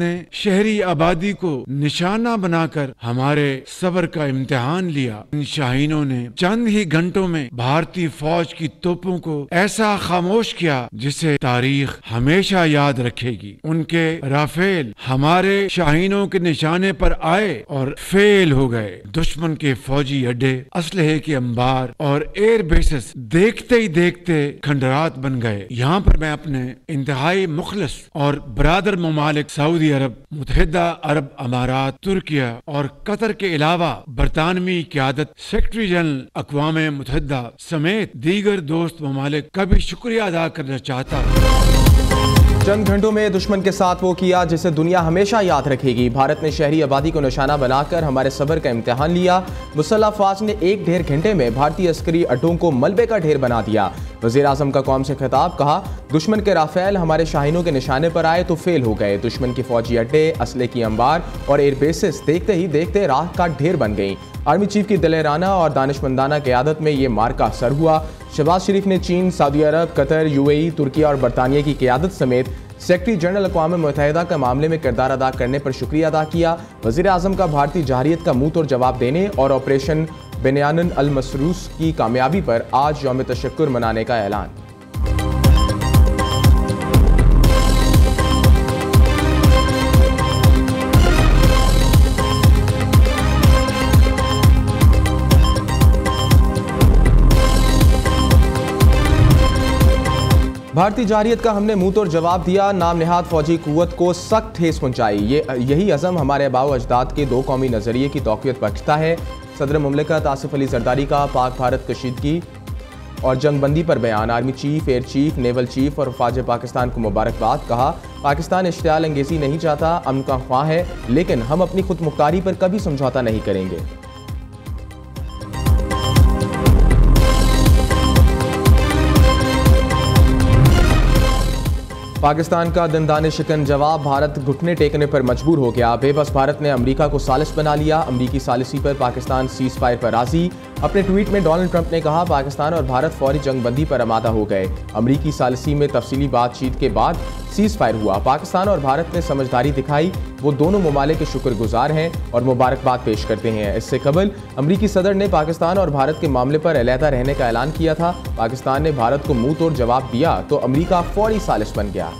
ने शहरी आबादी को निशाना बनाकर हमारे सब्र का इम्तिहान लिया। इन शाहीनों ने चंद ही घंटों में भारतीय फौज की तोपों को ऐसा खामोश किया जिसे तारीख हमेशा याद रखेगी। उनके राफेल हमारे शाहीनों के निशाने पर आए और फेल हो गए। दुश्मन के फौजी अड्डे, असलहे के अंबार और एयर बेसेस देखते ही देखते खंडरात बन गए। यहाँ पर मैं अपने इंतहाई मुखलिस और बरादर ममालिक सऊदी अरब, मुत्तहिदा अरब अमारात, तुर्किया और कतर के अलावा बरतानवी क़यादत, सेक्रेटरी जनरल अक़वाम मुत्तहिदा समेत दीगर दोस्त ममालिक का भी शुक्रिया अदा करना चाहता हूँ। चंद घंटों में दुश्मन के साथ वो किया जिसे दुनिया हमेशा याद रखेगी। भारत ने शहरी आबादी को निशाना बनाकर हमारे सब्र का इम्तिहान लिया। मुसल्लह फौज ने एक डेढ़ घंटे में भारतीय अस्करी अड्डों को मलबे का ढेर बना दिया। वज़ीर आज़म का कौम से खिताब, कहा दुश्मन के राफेल हमारे शाहीनों के निशाने पर आए तो फेल हो गए। दुश्मन की फौजी अड्डे, असले की अंबार और एयर बेसेस देखते ही देखते राख का ढेर बन गई। आर्मी चीफ की दिलेराना और दानिशमंदाना क़यादत में ये मार्का असर हुआ। शहबाज शरीफ ने चीन, सऊदी अरब, कतर, यूएई, तुर्की और बरतानिया की क़यादत समेत सेक्रेटरी जनरल अक़वाम मुत्तहिदा का मामले में किरदार अदा करने पर शुक्रिया अदा किया। वज़ीर आज़म का भारतीय जहरियत का मुंह तोड़ जवाब देने और ऑपरेशन बेनियान अल मसरूस की कामयाबी पर आज यौम तशक्कुर मनाने का ऐलान। भारतीय जारियत का हमने मुंह तोड़ जवाब दिया। नाम निहाद फौजी कुव्वत को सख्त ठेस पहुंचाई। यही अज़म हमारे आबाओ अजदाद के दो कौमी नज़रिए की तौक़ीयत बख्शता है। सदर मुमलिकत आसिफ अली जरदारी का पाक भारत कशीदगी और जंगबंदी पर बयान। Army chief, air chief, naval chief और फ़ौज पाकिस्तान को मुबारकबाद। कहा पाकिस्तान इश्तियाल अंगेज़ी नहीं चाहता, अमन का ख्वाह है, लेकिन हम अपनी खुद मुख्तारी पर कभी समझौता नहीं करेंगे। पाकिस्तान का दंदाने शिकन जवाब, भारत घुटने टेकने पर मजबूर हो गया। बेबस भारत ने अमेरिका को सालिस बना लिया। अमेरिकी सालिसी पर पाकिस्तान सीज फायर पर राजी। अपने ट्वीट में डोनाल्ड ट्रंप ने कहा पाकिस्तान और भारत फौरी जंगबंदी पर आमादा हो गए। अमेरिकी सालिसी में तफसीली बातचीत के बाद सीज फायर हुआ। पाकिस्तान और भारत ने समझदारी दिखाई। वो दोनों ममालिक के शुक्रगुजार हैं और मुबारकबाद पेश करते हैं। इससे कबल अमेरिकी सदर ने पाकिस्तान और भारत के मामले पर अलहदा रहने का ऐलान किया था। पाकिस्तान ने भारत को मुंह तोड़ जवाब दिया तो अमेरिका फौरी सालिस बन गया।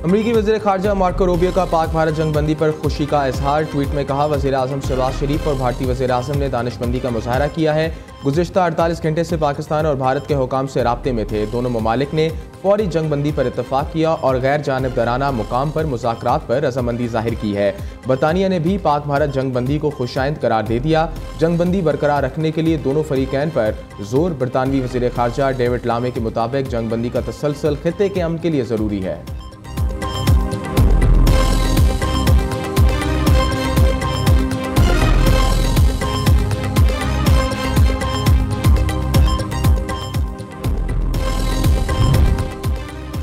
अमरीकी वज़ीर ख़ारजा मार्को रूबियो का पाक भारत जंगबंदी पर खुशी का इजहार। ट्वीट में कहा वज़ीर आज़म शहबाज शरीफ और भारतीय वज़ीर आज़म ने दानिशमंदी का मुज़ाहरा किया है। गुज़िश्ता 48 घंटे से पाकिस्तान और भारत के हुकाम से राब्ते में थे। दोनों ममालिक ने फौरी जंगबंदी पर इत्तफ़ाक़ किया और गैर जानिबदाराना मुकाम पर मुज़ाकरात पर रज़ामंदी ज़ाहिर की है। बरतानिया ने भी पाक भारत जंगबंदी को खुशाइंद करार दे दिया। जंगबंदी बरकरार रखने के लिए दोनों फ़रीक़ैन पर ज़ोर। बरतानवी वज़ीर ख़ारजा डेविड लामे के मुताबिक जंगबंदी का तसलसल ख़ित्ते के अमन के लिए ज़रूरी है।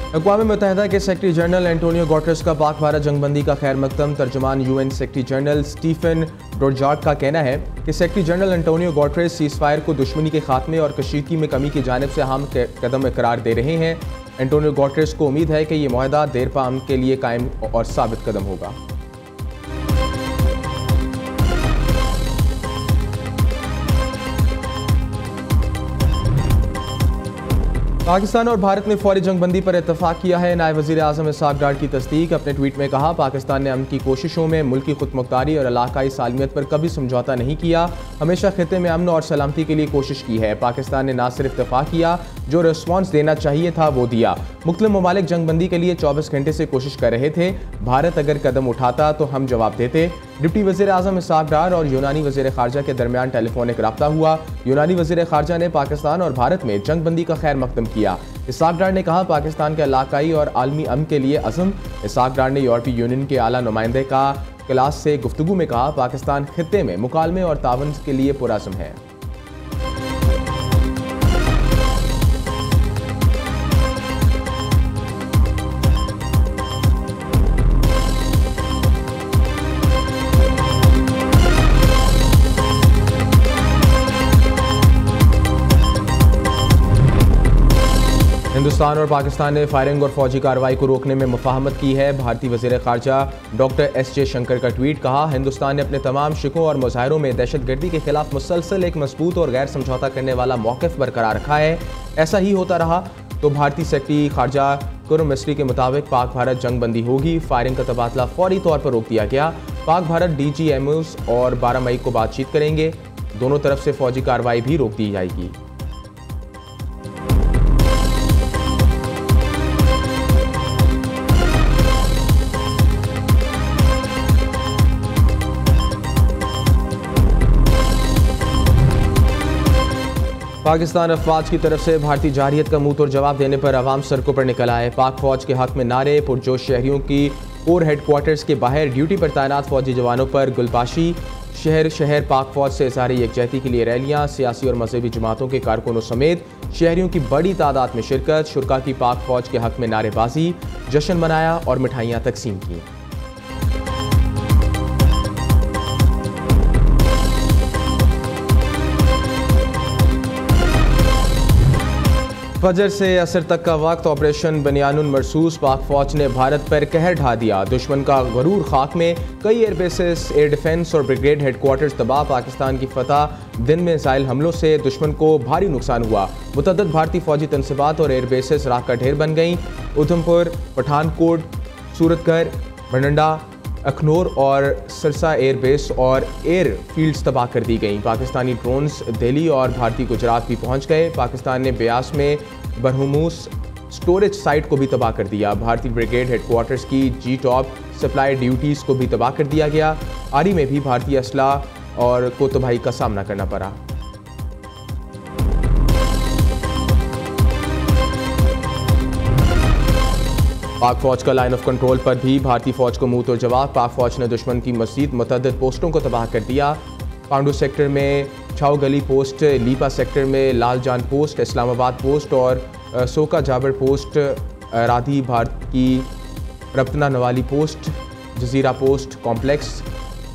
अक़वाम मुत्तहिदा के सेक्रेटरी जनरल एंटोनियो गुटेरेस का पाक भारत जंगबंदी का खैर मकदम। तर्जुमान यूएन सेक्रेटरी जनरल स्टीफन डुजार्ट का कहना है कि secretary general Antonio Guterres seize fire को दुश्मनी के खात्मे और कशीदगी में कमी की जानिब से अहम कदम करार दे रहे हैं। एंटोनियो गुटेरेस को उम्मीद है कि ये मुआहदा देर पा अमन के लिए कायम और साबित कदम होगा। पाकिस्तान और भारत ने फौरी जंगबंदी पर इत्तफाक किया है। नायब वज़ीर आज़म इसहाक़ डार की तस्दीक। अपने ट्वीट में कहा पाकिस्तान ने अमन की कोशिशों में मुल्की खुदमुख्तारी और इलाकाई सालमियत पर कभी समझौता नहीं किया, हमेशा खित्ते में अमन और सलामती के लिए कोशिश की है। पाकिस्तान ने न सिर्फ दफा किया, जो रिस्पॉन्स देना चाहिए था वो दिया। मुख्तलिफ ममालिक जंगबंदी के लिए 24 घंटे से कोशिश कर रहे थे। भारत अगर कदम उठाता तो हम जवाब देते। डिप्टी वज़ीर आज़म इसहाक़ डार और यूनानी वज़ीर ख़ारजा के दरमियान टेलीफोनिक रब्ता हुआ। यूनानी वज़ीर ख़ारजा ने पाकिस्तान और भारत में जंगबंदी का खैर मकदम किया। इसहाक़ डार ने कहा पाकिस्तान के इलाकाई और आलमी अमन के लिए अज़म। इसहाक़ डार ने यूरोपीय यूनियन के आला नुमाइंदे का क्लास से गुफ्तगू में कहा पाकिस्तान खित्ते में मुकालमे और तावन के लिए पुरअज़्म है। हिंदुस्तान और पाकिस्तान ने फायरिंग और फौजी कार्रवाई को रोकने में मुफाहमत की है। भारतीय वज़ीर ख़ारजा डॉक्टर एस जयशंकर का ट्वीट, कहा हिंदुस्तान ने अपने तमाम शिकों और मुजाहिरों में दहशतगर्दी के खिलाफ मुसलसल एक मजबूत और गैर समझौता करने वाला मौक़िफ़ बरकरार रखा है। ऐसा ही होता रहा तो भारतीय सेक्रेटरी ख़ारजा कुरम मिस्री के मुताबिक पाक भारत जंग बंदी होगी। फायरिंग का तबादला फौरी तौर पर रोक दिया गया। पाक भारत DGMOs और 12 मई को बातचीत करेंगे। दोनों तरफ से फौजी कार्रवाई भी रोक दी जाएगी। पाकिस्तान अफवाज की तरफ से भारतीय जारहियत का मुंह तोड़ जवाब देने पर अवाम सड़कों पर निकल आए। पाक फौज के हक में नारे, पुरजोश शहरियों की कोर हेडक्वार्टर्स के बाहर ड्यूटी पर तैनात फौजी जवानों पर गुलबाशी। शहर शहर पाक फौज से इज़हार यकजहती के लिए रैलियां, सियासी और मजहबी जमातों के कारकुनों समेत शहरियों की बड़ी तादाद में शिरकत। शुरका की पाक फौज के हक में नारेबाजी, जश्न मनाया और मिठाइयाँ तकसीम की। फजर से असर तक का वक्त ऑपरेशन बनियानुल मरसूस। पाक फौज ने भारत पर कहर ढा दिया। दुश्मन का गरूर खाक में, कई एयरबेसेस, एयर डिफेंस और ब्रिगेड हेडक्वार्टर्स तबाह। पाकिस्तान की फतह, दिन में मिसाइल हमलों से दुश्मन को भारी नुकसान हुआ। मुतअद्दिद भारतीय फौजी तनसीबात और एयरबेसेस राख का ढेर बन गईं। उधमपुर, पठानकोट, सूरतगढ़, भंडा, अखनौर और सिरसा एयरबेस और एयर फील्ड्स तबाह कर दी गईं। पाकिस्तानी ड्रोन्स दिल्ली और भारतीय गुजरात भी पहुंच गए। पाकिस्तान ने ब्यास में बरहमूस स्टोरेज साइट को भी तबाह कर दिया। भारतीय ब्रिगेड हेडक्वार्टर्स की G-टॉप सप्लाई ड्यूटीज़ को भी तबाह कर दिया गया। आरी में भी भारतीय असला और को तबाही का सामना करना पड़ा। पाक फौज का लाइन ऑफ कंट्रोल पर भी भारतीय फौज को मुंह तोड़ जवाब। पाक फौज ने दुश्मन की मज़ीद मुतअद्दिद पोस्टों को तबाह कर दिया। पांडू सेक्टर में छाव गली पोस्ट, लीपा सेक्टर में लालजान पोस्ट, इस्लामाबाद पोस्ट और सोका जाबर पोस्ट, राधी भारत की रप्तना नवाली पोस्ट, जजीरा पोस्ट कॉम्प्लेक्स,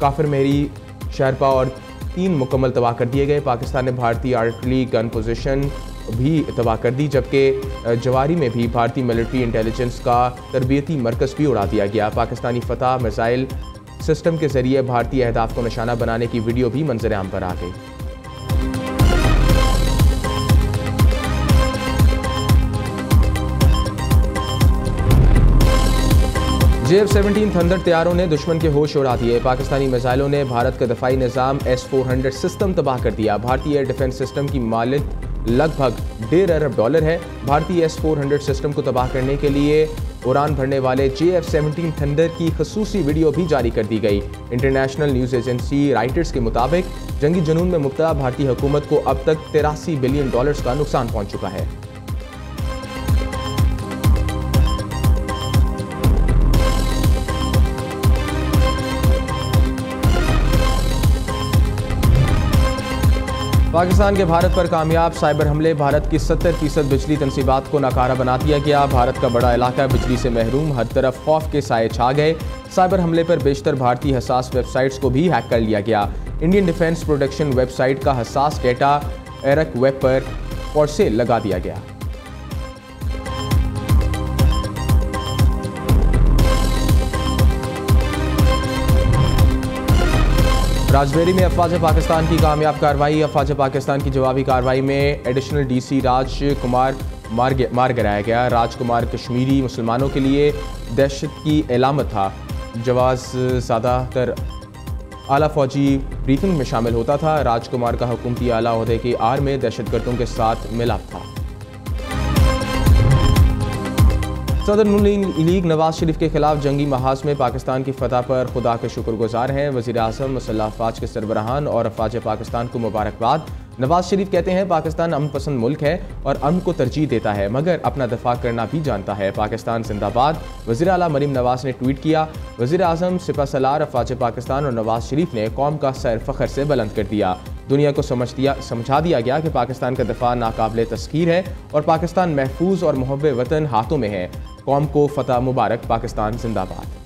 काफिर मेहरी, शहरपा और 3 मुकम्मल तबाह कर दिए गए। पाकिस्तान ने भारतीय आर्टिलरी गन पोजीशन भी तबाह कर दी, जबकि जवारी में भी भारतीय मिलिट्री इंटेलिजेंस का तरबियती मरकज़ भी उड़ा दिया गया। पाकिस्तानी फतह मिसाइल सिस्टम के जरिए भारतीय अहदाफ को निशाना बनाने की वीडियो भी मंजर आम पर आ गई। JF-17 थंडर तैयारों ने दुश्मन के होश उड़ा दिए। पाकिस्तानी मिसाइलों ने भारत का दफाई निज़ाम S-400 सिस्टम तबाह कर दिया। भारतीय एयर डिफेंस सिस्टम की मालिक लगभग $1.5 अरब है। भारतीय S-400 सिस्टम को तबाह करने के लिए उड़ान भरने वाले JF-17 थंडर की खसूसी वीडियो भी जारी कर दी गई। इंटरनेशनल न्यूज़ एजेंसी राइटर्स के मुताबिक जंगी जुनून में मुब्तला भारतीय हुकूमत को अब तक $83 बिलियन का नुकसान पहुंच चुका है। पाकिस्तान के भारत पर कामयाब साइबर हमले, भारत की 70% बिजली तनसीबात को नाकारा बना दिया गया। भारत का बड़ा इलाका बिजली से महरूम, हर तरफ खौफ के साए छा गए। साइबर हमले पर बेशतर भारतीय हसास वेबसाइट्स को भी हैक कर लिया गया। इंडियन डिफेंस प्रोडक्शन वेबसाइट का हसास डेटा एरक वेब पर फॉर सेल लगा दिया गया। राजबेरी में अफवाज पाकिस्तान की कामयाब कार्रवाई। अफवाज पाकिस्तान की जवाबी कार्रवाई में एडिशनल DC राजकुमार मार गिराया गया। राजकुमार कश्मीरी मुसलमानों के लिए दहशत की अलामत था। जवाज ज़्यादातर आला फौजी ब्रीफिंग में शामिल होता था। राजकुमार का हुकूमती आला ओहदे की आड़ में दहशतगर्दों के साथ मिलाप था। सदर नून लीग नवाज शरीफ के खिलाफ जंगी महाज में पाकिस्तान की फतह पर खुदा के शुक्रगुजार हैं। वज़ीर आज़म, मुसल्लह अफ़वाज के सरबराहान और अफ़वाज पाकिस्तान को मुबारकबाद। नवाज शरीफ कहते हैं पाकिस्तान अमन पसंद मुल्क है और अमन को तरजीह देता है, मगर अपना दफा करना भी जानता है। पाकिस्तान जिंदाबाद। वज़ीर आला मरीम नवाज ने ट्वीट किया। वज़ीर आज़म, सिपह सलार, अफ़वाज पाकिस्तान और नवाज शरीफ ने कौम का सर फ़ख्र से बुलंद कर दिया। दुनिया को समझा दिया गया कि पाकिस्तान का दफा नाकाबिले तस्खीर है और पाकिस्तान महफूज और मुहब्बे वतन हाथों में है। कौम को फतह मुबारक। पाकिस्तान जिंदाबाद।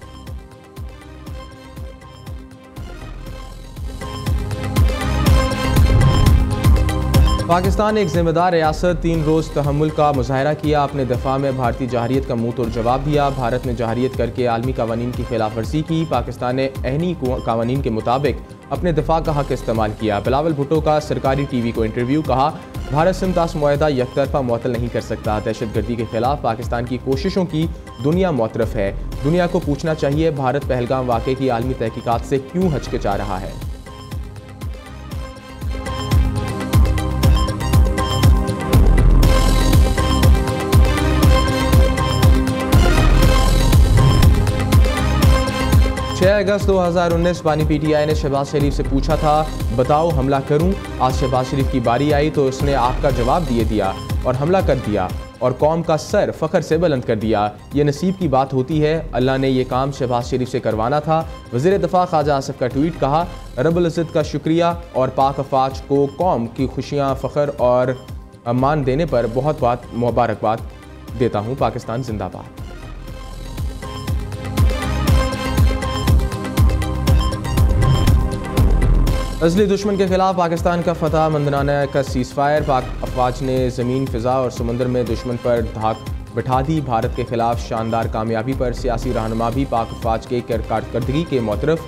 पाकिस्तान ने एक जिम्मेदार रियासत 3 रोज़ तहम्मुल का मुजाहरा किया। अपने दफा में भारतीय जहारियत का मुंह तोड़ जवाब दिया। भारत ने जहारियत करके आलमी कावानीन की खिलाफ वर्जी की। पाकिस्तान ने अहनी कावानीन के मुताबिक अपने दफा का हक इस्तेमाल किया। बिलावल भुट्टो का सरकारी TV को इंटरव्यू। कहा, भारत सिमतास मुआहदा यकतरफा मुअत्तल नहीं कर सकता। दहशतगर्दी के खिलाफ पाकिस्तान की कोशिशों की दुनिया मुतरफ है। दुनिया को पूछना चाहिए, भारत पहलगाम वाक़े की आलमी तहकीकात से क्यों हचकिचा रहा है। अगस्त 2019 पानी PTI ने शहबाज शरीफ से पूछा था, बताओ हमला करूं। आज शहबाज शरीफ की बारी आई तो उसने आपका जवाब दिया और हमला कर दिया और कौम का सर फख्र से बुलंद कर दिया। ये नसीब की बात होती है। अल्लाह ने ये काम शहबाज शरीफ से करवाना था। वज़ीर दिफा ख्वाजा आसिफ का ट्वीट। कहा, रब्बुल इज़्ज़त का शुक्रिया और पाक अफवाज को कौम की खुशियाँ, फ़ख्र और अम्मान देने पर बहुत बहुत मुबारकबाद देता हूँ। पाकिस्तान जिंदाबाद। असली दुश्मन के खिलाफ पाकिस्तान का फतह मंदनाना का सीज़ फायर। पाक अफवाज ने ज़मीन, फ़िज़ा और समुंदर में दुश्मन पर धाक बिठा दी। भारत के खिलाफ शानदार कामयाबी पर सियासी रहनुमा भी पाक अफवाज के कारकर्दगी के मोतरफ।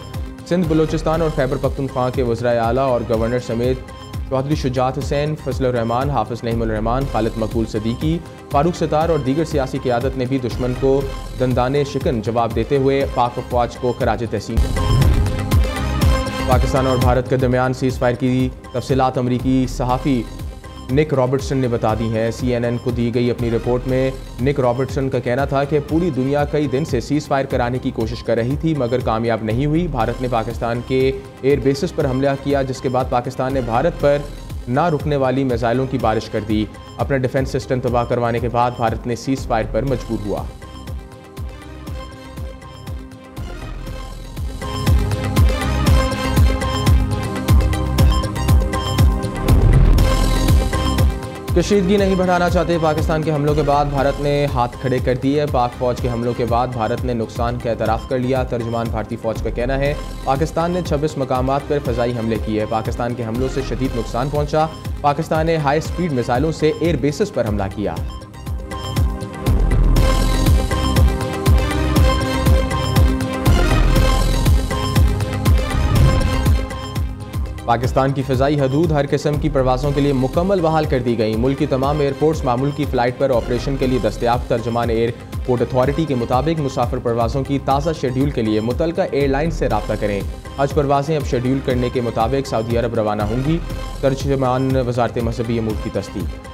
सिंध, बलोचिस्तान और खैबर पख्तूनख्वा के वज़राए आला और गवर्नर समेत चौधरी शुजात हुसैन, फजलुर रहमान, हाफिज़ नईमुल रहमान, खालिद मकबूल सदीकी, फारूक सत्तार और दीगर सियासी क़यादत ने भी दुश्मन को दंदाने शिकन जवाब देते हुए पाक अफवाज को खराज तहसीन। पाकिस्तान और भारत के दरमियान सीज़ फायर की तफसीलात अमरीकी सहाफ़ी निक रॉबर्टसन ने बता दी हैं। CNN को दी गई अपनी रिपोर्ट में निक रॉबर्टसन का कहना था कि पूरी दुनिया कई दिन से सीज़ फायर कराने की कोशिश कर रही थी मगर कामयाब नहीं हुई। भारत ने पाकिस्तान के एयर बेसिस पर हमला किया, जिसके बाद पाकिस्तान ने भारत पर ना रुकने वाली मिसाइलों की बारिश कर दी। अपना डिफेंस सिस्टम तबाह करवाने के बाद भारत ने सीज़ फायर पर मजबूर हुआ। कशीदगी नहीं बढ़ाना चाहते। पाकिस्तान के हमलों के बाद भारत ने हाथ खड़े कर दिए। पाक फौज के हमलों के बाद भारत ने नुकसान का एतराफ़ कर लिया। तर्जुमान भारतीय फौज का कहना है, पाकिस्तान ने 26 मकामात पर फ़ज़ाई हमले किए। पाकिस्तान के हमलों से शदीद नुकसान पहुंचा। पाकिस्तान ने हाई स्पीड मिसाइलों से एयर बेसिस पर हमला किया। पाकिस्तान की फ़िज़ाई हदूद हर किस्म की परवाज़ों के लिए मुकम्मल बहाल कर दी गई। मुल्क की तमाम एयरपोर्ट्स मामूल की फ़्लाइट पर ऑपरेशन के लिए दस्तयाब। तर्जुमान एयरपोर्ट अथॉरिटी के मुताबिक मुसाफिर परवाज़ों की ताज़ा शेड्यूल के लिए मुतलका एयरलाइन से रब्ता करें। हज परवाज़ें अब शेड्यूल करने के मुताबिक सऊदी अरब रवाना होंगी। तर्जुमान वज़ारत मज़हबी अमूर की तस्दीक।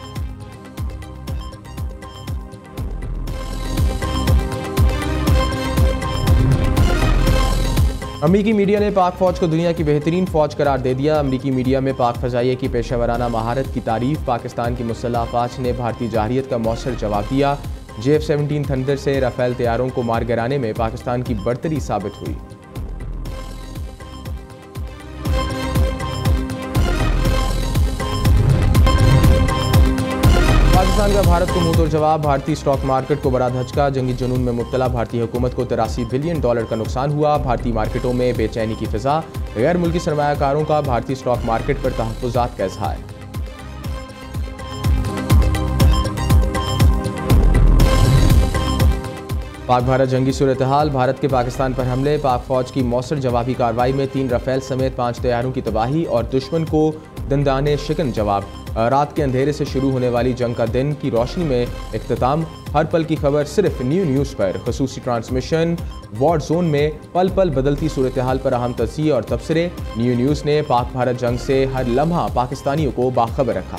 अमरीकी मीडिया ने पाक फ़ौज को दुनिया की बेहतरीन फ़ौज करार दे दिया। अमरीकी मीडिया में पाक फ़ज़ाइया की पेशेवराना महारत की तारीफ। पाकिस्तान की मुसल्लह अफ़वाज ने भारतीय जहारियत का मौसर जवाब दिया। JF-17 थंडर से राफ़ेल तैयारों को मार गिराने में पाकिस्तान की बरतरी साबित हुई। पाकिस्तान का भारत को मुंह तोड़ जवाब। भारतीय स्टॉक मार्केट को बड़ा धचका। जंगी जुनून में मुब्तला भारतीय हुकूमत को $83 बिलियन का नुकसान हुआ। भारतीय मार्केटों में बेचैनी की फिजा। गैर मुल्की सरमायाकारों का भारतीय स्टॉक मार्केट पर तहफ़्फ़ुज़ात का इज़हार। पाक भारत जंगी सूरत हाल। भारत के पाकिस्तान पर हमले। पाक फौज की मौसर जवाबी कार्रवाई में 3 राफेल समेत 5 तैयारों की तबाही और दुश्मन को दंदाने शिकन जवाब। रात के अंधेरे से शुरू होने वाली जंग का दिन की रोशनी में इख्तिताम। हर पल की खबर सिर्फ न्यूज़ पर। खसूसी ट्रांसमिशन। वॉर जोन में पल पल बदलती सूरत हाल पर अहम तज़किया और तबसरे। न्यूज़ ने पाक भारत जंग से हर लम्हा पाकिस्तानियों को बाखबर रखा।